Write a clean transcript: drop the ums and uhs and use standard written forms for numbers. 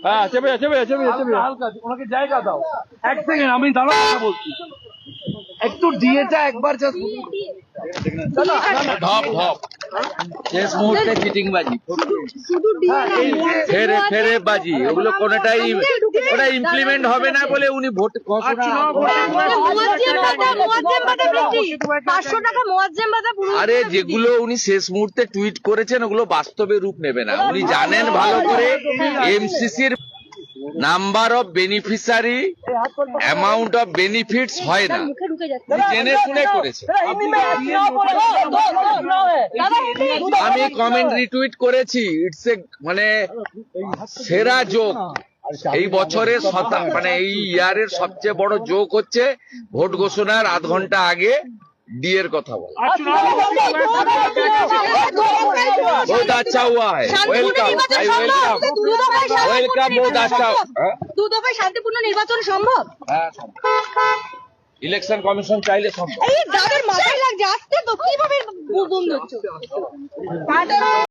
হ্যাঁ ওনাকে জায়গা দাও। এক সেকেন্ড আমি দাঁড়াও কথা বলছি। একটু ডিএটা একবার শেষ মুহূর্তে চিটিংবাজি, ফেরে বাজি, ওগুলো কোনটাই ওটা ইমপ্লিমেন্ট হবে না বলে উনি ভোট আরে যেগুলো উনি শেষ মুহূর্তে টুইট করেছেন ওগুলো বাস্তবে রূপ নেবে না। উনি জানেন ভালো করে এমসিসির number of beneficiary, amount of benefits হয় না, জেনে শুনে করেছে। আমি কমেন্ট রিটুইট করেছি, ইটস এ মানে সেরা জোক এই বছরের মানে এই ইয়ারের সবচেয়ে বড় জোক হচ্ছে ভোট ঘোষণার আধ ঘন্টা আগে ডিএর কথা বলা। बहुत अच्छा हुआ है, वेलकम, आई वेलकम, वेलकम, बहुत अच्छा। দুদফায় শান্তিপূর্ণ নির্বাচন সম্ভব? হ্যাঁ, ইলেকশন কমিশন চাইলে সম্ভব। এই যাদের মাথায় লাগছে আসতে তো কিভাবে বন্ধ হচ্ছে?